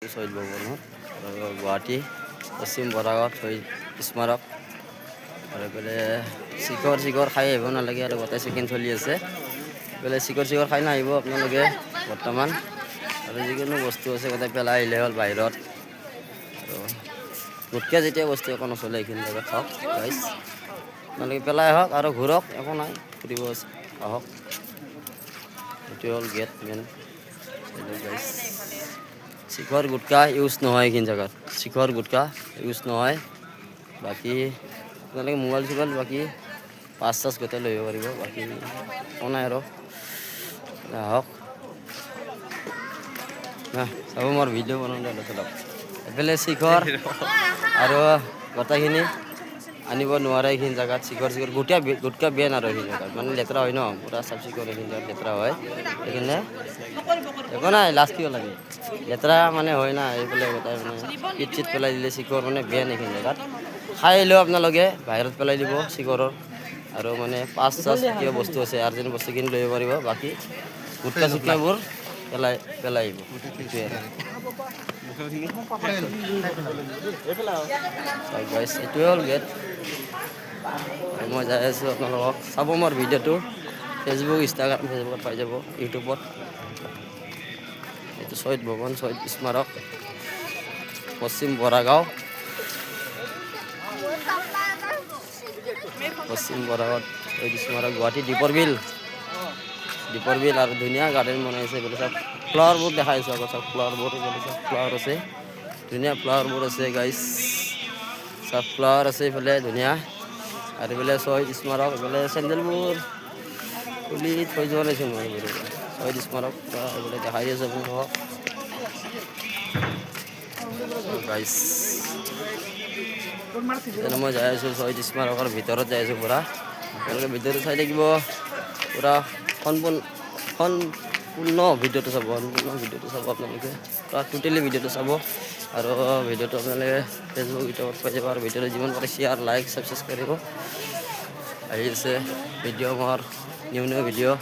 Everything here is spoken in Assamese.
শহীদ ভৱনত আৰু গুৱাহাটী পশ্চিম বৰাগত শহীদ স্মাৰক আৰু এইফালে চিখৰ খাই আহিব নালাগে আৰু গোটেই চেকিং চলি আছে। এইফালে চিখৰ খাই নাহিব আপোনালোকে বৰ্তমান আৰু যিকোনো বস্তু আছে গোটেই পেলাই আহিলে হ'ল বাহিৰত। আৰু গোটকে যেতিয়া বস্তু একো নচলে এইখিনি জেগাত চাওক গাইজ, আপোনালোকে পেলাই আহক আৰু ঘূৰক, একো নাই, ফুৰিব আহক। এইটোৱে হ'ল গেট মেইন গাইজ। চিখৰ গুটকা ইউজ নহয় এইখিনি জেগাত, চিখৰ গুটকা ইউজ নহয়। বাকী আপোনালোকে মোবাইল চোবাইল বাকী পাছ চাছ গোটেই লৈ আহিব পাৰিব, বাকী একো নাই আৰু আহক না চাব মোৰ ভিডিঅ' বনাওঁতে চলাওক। এইফালে চিখৰ আৰু গোটেইখিনি আনিব নোৱাৰে এইখিনি জেগাত। চিখৰ গুটকা বেন আৰু এইখিনি জেগাত মানে লেতেৰা হয় ন, পূৰা চাফ চিকুণ এইখিনি জেগাত লেতেৰা হয়। সেইকাৰণে একো নাই, লাজ কিয় লাগে, লেতেৰা মানে হয় না। এইফালে গোটাই মানে পিট চিট পেলাই দিলে চিখৰ মানে বেন এইখিনি জেগাত। খাই আহিলেও আপোনালোকে বাহিৰত পেলাই দিব চিখৰৰ। আৰু মানে পাঁচ চাচ কিবা বস্তু আছে আৰ্জেণ্ট বস্তুখিনি লৈ আহিব পাৰিব, বাকী গুটকা চুটকাবোৰ পেলাই আহিব। এইটোৱে হ'ল গেট। মই যাই আছোঁ, আপোনালোকক চাব মোৰ ভিডিঅ'টো ফেচবুক ইনষ্টাগ্ৰাম ফেচবুকত পাই যাব, ইউটিউবত। এইটো শহীদ ভৱন শহীদ স্মাৰক পশ্চিম বৰাগাঁও, পশ্চিম বৰাগাঁৱত শহীদ স্মাৰক গুৱাহাটী দীপৰ বিল আৰু ধুনীয়া গাৰ্ডেন বনাইছে এইফালে চব। ফ্লাৱাৰবোৰ দেখাই আছোঁ আকৌ চব ফ্লাৱাৰবোৰ, এইফালে চব ফ্লাৱাৰ আছে, ধুনীয়া ফ্লাৱাৰবোৰ আছে গাইজ, চব ফ্লাৱাৰ আছে এইফালে ধুনীয়া। আৰু এইফালে শহীদ স্মাৰক, এইফালে চেণ্ডেলবোৰ খুলি থৈ যোৱা নাইচোন মই শহীদ স্মাৰক এইফালে দেখাই আছোঁ আপোনালোকক গাইজ। মই যাই আছোঁ শহীদ স্মাৰকৰ ভিতৰত যাই আছোঁ পূৰা, আপোনালোকে ভিডিঅ'টো চাই থাকিব, পূৰা সম্পূৰ্ণ ভিডিঅ'টো চাব, আপোনালোকে পূৰা টোটেলি ভিডিঅ'টো চাব। আৰু ভিডিঅ'টো আপোনালোকে ফেচবুক ইউটিউবত পাই যাব। আৰু ভিডিঅ'টো যিমান পাৰে শ্বেয়াৰ লাইক ছাবস্ক্ৰাইব কৰিব। আহি আছে ভিডিঅ' মোৰ নিউ ভিডিঅ'।